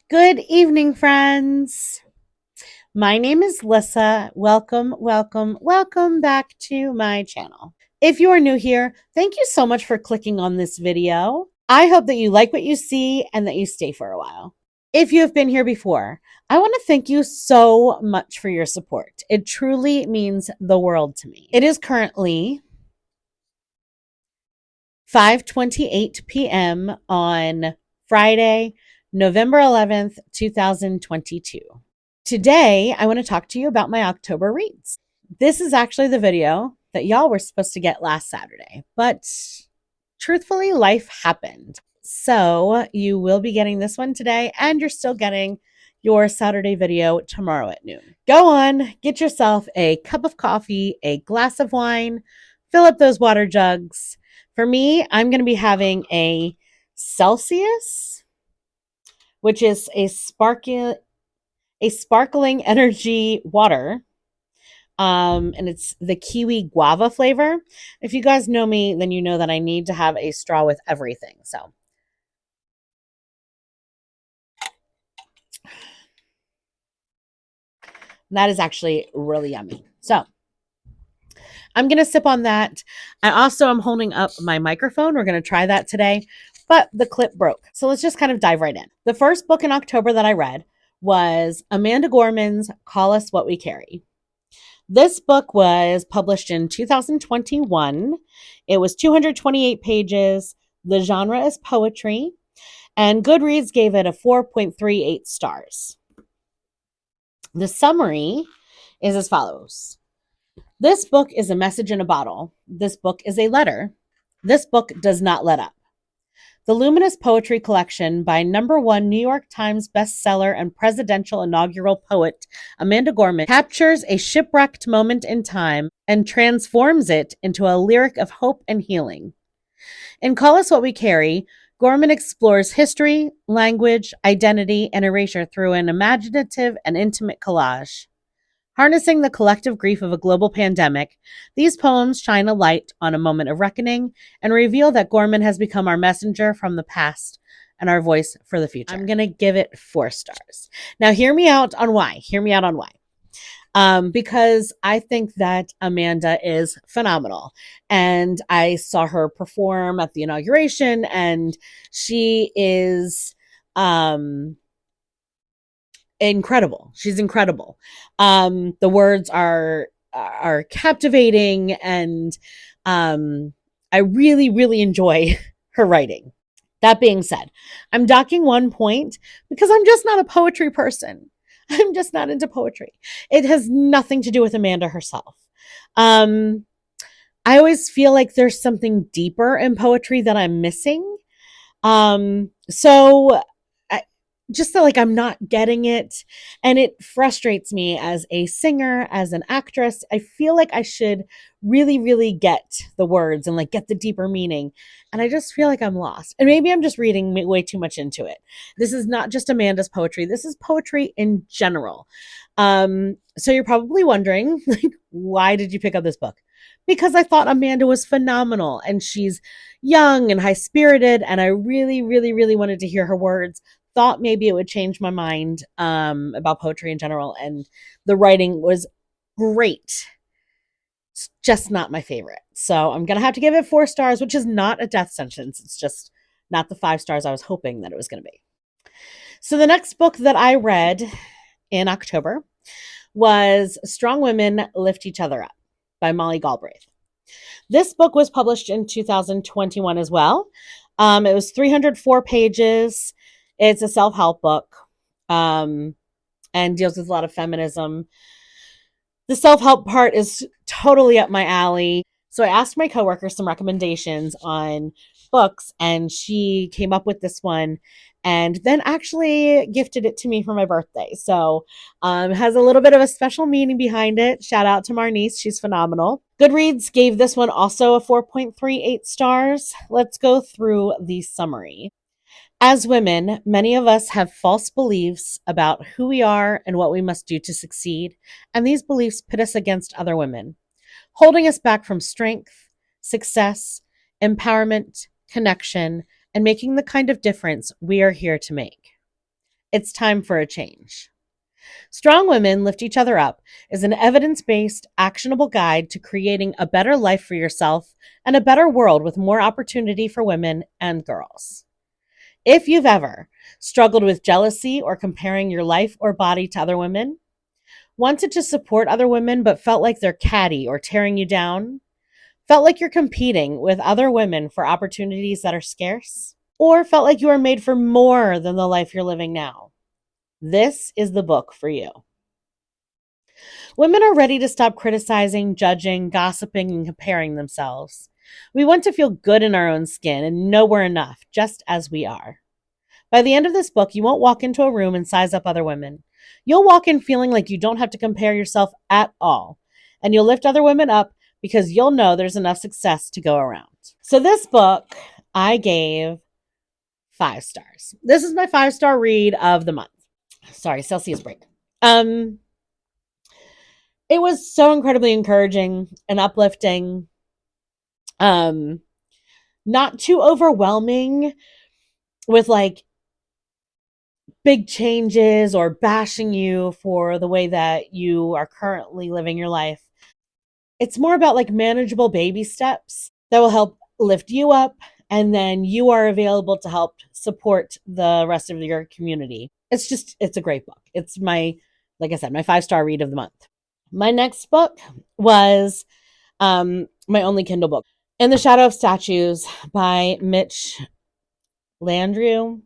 Good evening, friends. My name is Lissa. Welcome, welcome, welcome back to my channel. If you are new here, thank you so much for clicking on this video. I hope that you like what you see and that you stay for a while. If you have been here before, I want to thank you so much for your support. It truly means the world to me. It is currently 5:28 p.m. on Friday, November 11th, 2022. Today, I want to talk to you about my October reads. This is actually the video that y'all were supposed to get last Saturday, but truthfully, life happened. So you will be getting this one today, and you're still getting your Saturday video tomorrow at noon. Go on, get yourself a cup of coffee, a glass of wine, fill up those water jugs. For me, I'm going to be having a Celsius, which is a sparkling energy water. And it's the kiwi guava flavor. If you guys know me, then you know that I need to have a straw with everything. So that is actually really yummy. So I'm going to sip on that. I also am holding up my microphone. We're going to try that today, but the clip broke. So let's just kind of dive right in. The first book in October that I read was Amanda Gorman's Call Us What We Carry. This book was published in 2021. It was 228 pages. The genre is poetry, and Goodreads gave it a 4.38 stars. The summary is as follows. This book is a message in a bottle. This book is a letter. This book does not let up. The luminous poetry collection by #1 New York Times bestseller and presidential inaugural poet Amanda Gorman captures a shipwrecked moment in time and transforms it into a lyric of hope and healing. In Call Us What We Carry, Gorman explores history, language, identity, and erasure through an imaginative and intimate collage. Harnessing the collective grief of a global pandemic, these poems shine a light on a moment of reckoning and reveal that Gorman has become our messenger from the past and our voice for the future. I'm going to give it 4 stars. Now, hear me out on why. Because I think that Amanda is phenomenal. And I saw her perform at the inauguration, and she is incredible. She's incredible. The words are captivating, and I really, really enjoy her writing. That being said, I'm docking 1 point because I'm just not a poetry person. I'm just not into poetry. It has nothing to do with Amanda herself. I always feel like there's something deeper in poetry that I'm missing. So just feel like I'm not getting it. And it frustrates me as a singer, as an actress. I feel like I should really, really get the words and like get the deeper meaning. And I just feel like I'm lost. And maybe I'm just reading way too much into it. This is not just Amanda's poetry. This is poetry in general. So you're probably wondering, like, why did you pick up this book? Because I thought Amanda was phenomenal, and she's young and high spirited. And I really, really, really wanted to hear her words. Thought maybe it would change my mind about poetry in general, and the writing was great. It's just not my favorite. So I'm going to have to give it 4 stars, which is not a death sentence. It's just not the 5 stars I was hoping that it was going to be. So the next book that I read in October was Strong Women Lift Each Other Up by Molly Gallbraith. This book was published in 2021 as well. It was 304 pages. It's a self-help book and deals with a lot of feminism. The self-help part is totally up my alley. So I asked my coworker some recommendations on books, and she came up with this one and then actually gifted it to me for my birthday. So it has a little bit of a special meaning behind it. Shout out to Marnice. She's phenomenal. Goodreads gave this one also a 4.38 stars. Let's go through the summary. As women, many of us have false beliefs about who we are and what we must do to succeed, and these beliefs pit us against other women, holding us back from strength, success, empowerment, connection, and making the kind of difference we are here to make. It's time for a change. Strong Women Lift Each Other Up is an evidence based, actionable guide to creating a better life for yourself and a better world with more opportunity for women and girls. If you've ever struggled with jealousy or comparing your life or body to other women, wanted to support other women but felt like they're catty or tearing you down, felt like you're competing with other women for opportunities that are scarce, or felt like you are made for more than the life you're living now, this is the book for you. Women are ready to stop criticizing, judging, gossiping, and comparing themselves. We want to feel good in our own skin and know we're enough, just as we are. By the end of this book, you won't walk into a room and size up other women. You'll walk in feeling like you don't have to compare yourself at all. And you'll lift other women up because you'll know there's enough success to go around. So this book, I gave 5 stars. This is my 5-star read of the month. Sorry, Celsius break. It was so incredibly encouraging and uplifting. Not too overwhelming with like big changes or bashing you for the way that you are currently living your life. It's more about like manageable baby steps that will help lift you up, and then you are available to help support the rest of your community. It's a great book. It's like I said, my 5-star read of the month. My next book was my only Kindle book, In the Shadow of Statues by Mitch Landrieu.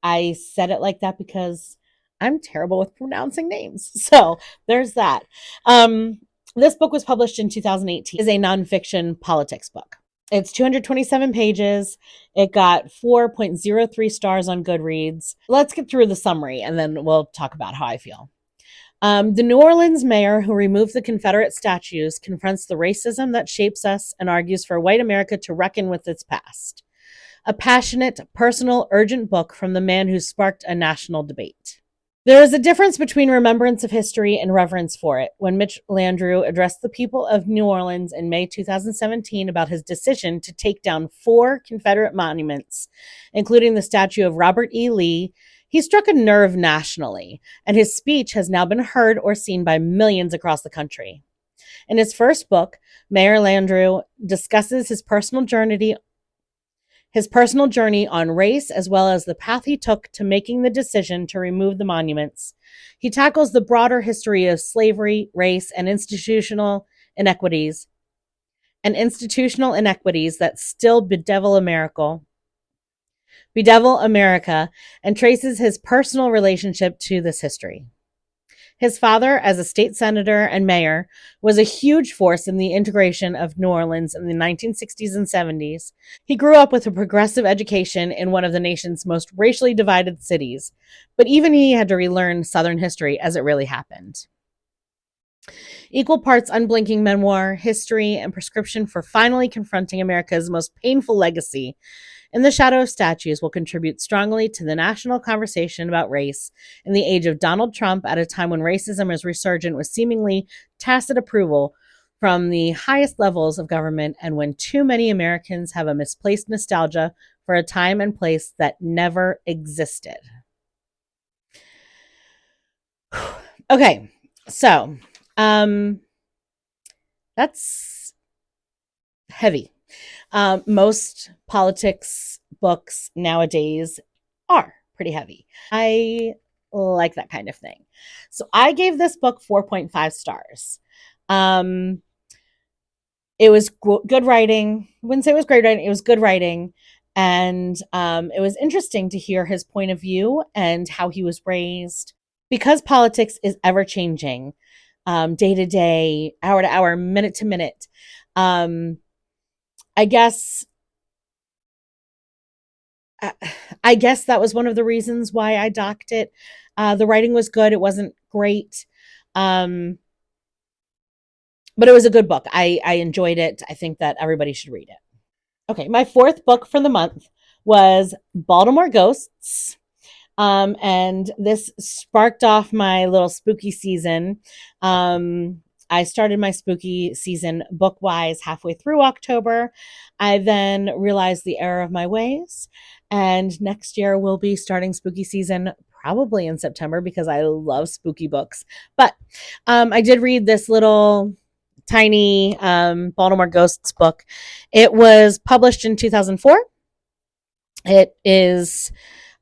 I said it like that because I'm terrible with pronouncing names. So there's that. This book was published in 2018. It is a nonfiction politics book. It's 227 pages. It got 4.03 stars on Goodreads. Let's get through the summary and then we'll talk about how I feel. The New Orleans mayor who removed the Confederate statues confronts the racism that shapes us and argues for white America to reckon with its past. A passionate, personal, urgent book from the man who sparked a national debate. There is a difference between remembrance of history and reverence for it. When Mitch Landrieu addressed the people of New Orleans in May 2017 about his decision to take down 4 Confederate monuments, including the statue of Robert E. Lee, he struck a nerve nationally, and his speech has now been heard or seen by millions across the country. In his first book, Mayor Landrieu discusses his personal journey on race, as well as the path he took to making the decision to remove the monuments. He tackles the broader history of slavery, race, and institutional inequities that still bedevil America, and traces his personal relationship to this history. His father, as a state senator and mayor, was a huge force in the integration of New Orleans in the 1960s and 70s. He grew up with a progressive education in one of the nation's most racially divided cities, but even he had to relearn Southern history as it really happened. Equal parts unblinking memoir, history, and prescription for finally confronting America's most painful legacy, In the Shadow of Statues will contribute strongly to the national conversation about race in the age of Donald Trump, at a time when racism is resurgent with seemingly tacit approval from the highest levels of government, and when too many Americans have a misplaced nostalgia for a time and place that never existed. Okay, so that's heavy. Most politics books nowadays are pretty heavy. I like that kind of thing. So I gave this book 4.5 stars. It was good writing. I wouldn't say it was great writing. It was good writing. And it was interesting to hear his point of view and how he was raised. Because politics is ever changing, day to day, hour to hour, minute to minute. I guess that was one of the reasons why I docked it. The writing was good. It wasn't great. But it was a good book. I enjoyed it. I think that everybody should read it. Okay, my fourth book for the month was Baltimore Ghosts. And this sparked off my little spooky season. I started my spooky season book-wise halfway through October. I then realized the error of my ways And next year we'll be starting spooky season probably in September because I love spooky books. But I did read this little tiny Baltimore Ghosts book. It was published in 2004. It is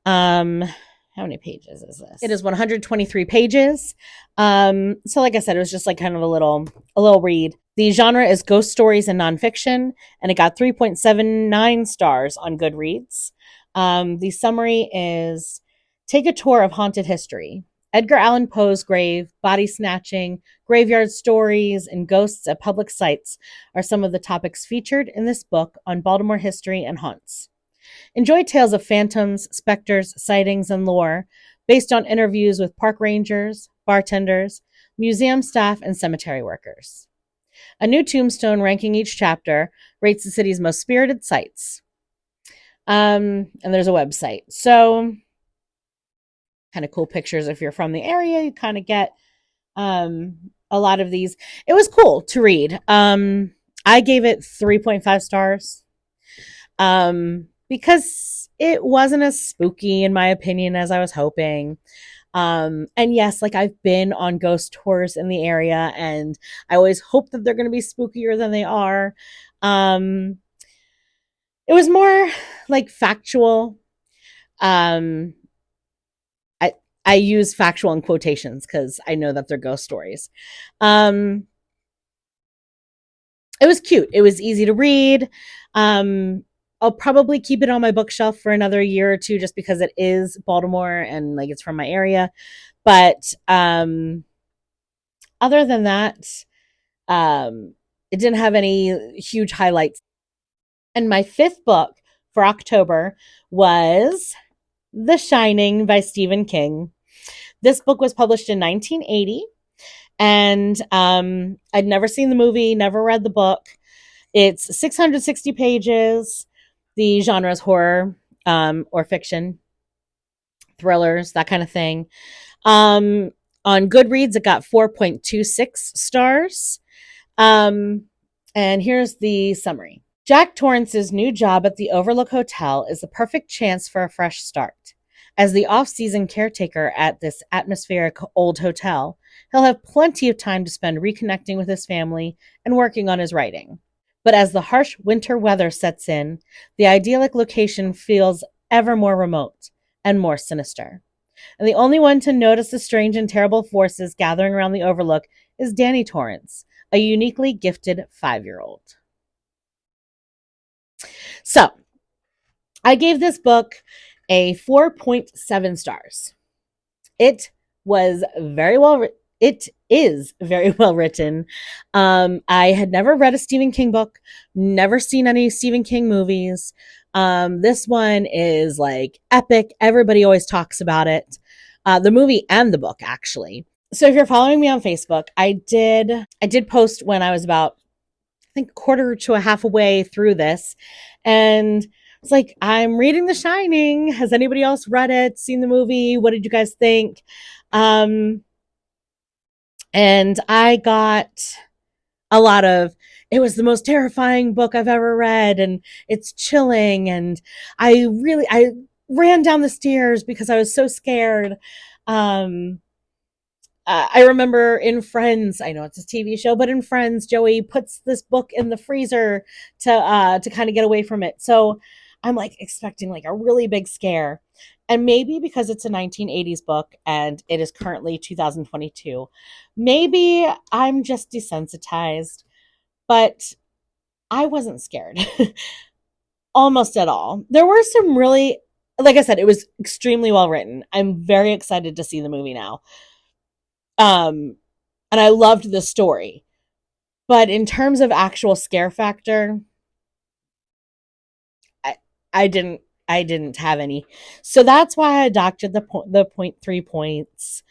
how many pages is this? It is 123 pages. So like I said, it was just like kind of a little read. The genre is ghost stories and nonfiction, and it got 3.79 stars on Goodreads. The summary is: take a tour of haunted history. Edgar Allan Poe's grave, body snatching, graveyard stories, and ghosts at public sites are some of the topics featured in this book on Baltimore history and haunts. Enjoy tales of phantoms, specters, sightings, and lore based on interviews with park rangers, bartenders, museum staff, and cemetery workers. A new tombstone ranking each chapter rates the city's most spirited sites. And there's a website. So, kind of cool pictures. If you're from the area, you kind of get a lot of these. It was cool to read. I gave it 3.5 stars. Because it wasn't as spooky, in my opinion, as I was hoping. And yes, like I've been on ghost tours in the area, and I always hope that they're going to be spookier than they are. It was more like factual. Um, I use factual in quotations because I know that they're ghost stories. It was cute. It was easy to read. I'll probably keep it on my bookshelf for another year or two just because it is Baltimore and like it's from my area. But other than that, it didn't have any huge highlights. And my fifth book for October was The Shining by Stephen King. This book was published in 1980, and I'd never seen the movie, never read the book. It's 660 pages. The genre is horror or fiction, thrillers, that kind of thing. On Goodreads, it got 4.26 stars. And here's the summary. Jack Torrance's new job at the Overlook Hotel is the perfect chance for a fresh start. As the off-season caretaker at this atmospheric old hotel, he'll have plenty of time to spend reconnecting with his family and working on his writing. But as the harsh winter weather sets in, the idyllic location feels ever more remote and more sinister. And the only one to notice the strange and terrible forces gathering around the Overlook is Danny Torrance, a uniquely gifted 5-year-old. So, I gave this book a 4.7 stars. It was very well written. It is very well written. I had never read a Stephen King book, never seen any Stephen King movies. This one is like epic. Everybody always talks about it. The movie and the book, actually. So if you're following me on Facebook, I did post when I was about, I think, quarter to a half away through this, and it's like, I'm reading The Shining. Has anybody else read it, seen the movie? What did you guys think? And I got a lot of, it was the most terrifying book I've ever read, and it's chilling, and I ran down the stairs because I was so scared. I remember in Friends, I know it's a TV show, but in Friends, Joey puts this book in the freezer to kind of get away from it. So I'm like expecting like a really big scare. And maybe because it's a 1980s book and it is currently 2022, maybe I'm just desensitized, but I wasn't scared almost at all. There were some really, like I said, it was extremely well written. I'm very excited to see the movie now. And I loved the story. But in terms of actual scare factor, I didn't have any. So that's why I doctored the 0.3 points.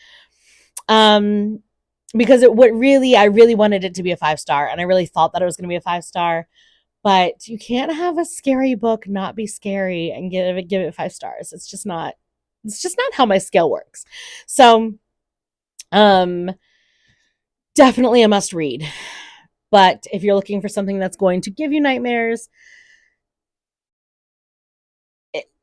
Because I really wanted it to be a 5-star, and I really thought that it was going to be a 5-star. But you can't have a scary book not be scary and give it 5 stars. It's just not how my scale works. So definitely a must read. But if you're looking for something that's going to give you nightmares,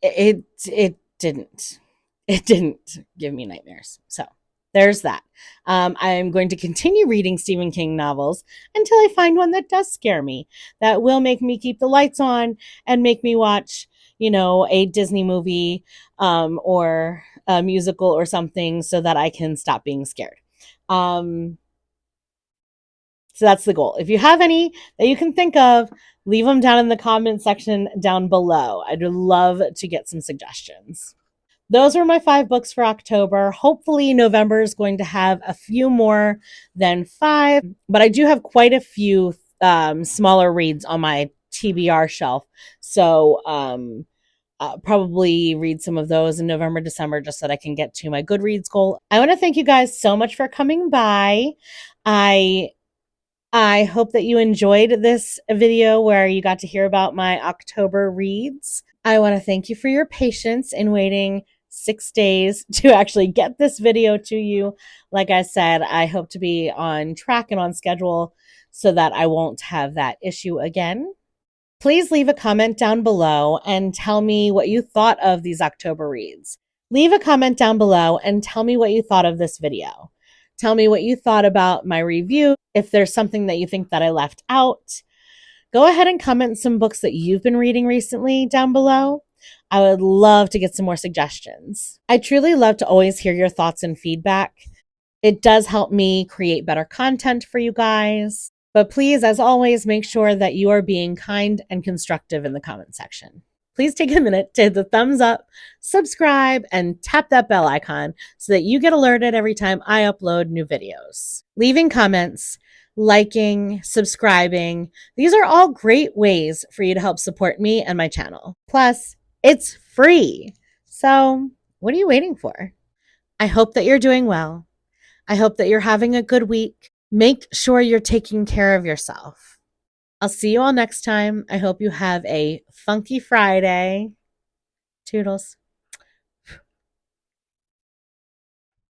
it didn't. It didn't give me nightmares. So there's that. I'm going to continue reading Stephen King novels until I find one that does scare me, that will make me keep the lights on and make me watch, a Disney movie or a musical or something so that I can stop being scared. Um, so that's the goal. If you have any that you can think of, leave them down in the comment section down below. I'd love to get some suggestions. Those were my 5 books for October. Hopefully, November is going to have a few more than 5, but I do have quite a few smaller reads on my TBR shelf. So, probably read some of those in November, December, just so that I can get to my Goodreads goal. I want to thank you guys so much for coming by. I I hope that you enjoyed this video where you got to hear about my October reads. I want to thank you for your patience in waiting 6 days to actually get this video to you. Like I said, I hope to be on track and on schedule so that I won't have that issue again. Please leave a comment down below and tell me what you thought of these October reads. Leave a comment down below and tell me what you thought of this video. Tell me what you thought about my review. If there's something that you think that I left out, go ahead and comment some books that you've been reading recently down below. I would love to get some more suggestions. I truly love to always hear your thoughts and feedback. It does help me create better content for you guys. But please, as always, make sure that you are being kind and constructive in the comment section. Please take a minute to hit the thumbs up, subscribe, and tap that bell icon so that you get alerted every time I upload new videos. Leaving comments, liking, subscribing, these are all great ways for you to help support me and my channel. Plus, it's free. So, what are you waiting for? I hope that you're doing well. I hope that you're having a good week. Make sure you're taking care of yourself. I'll see you all next time. I hope you have a funky Friday. Toodles.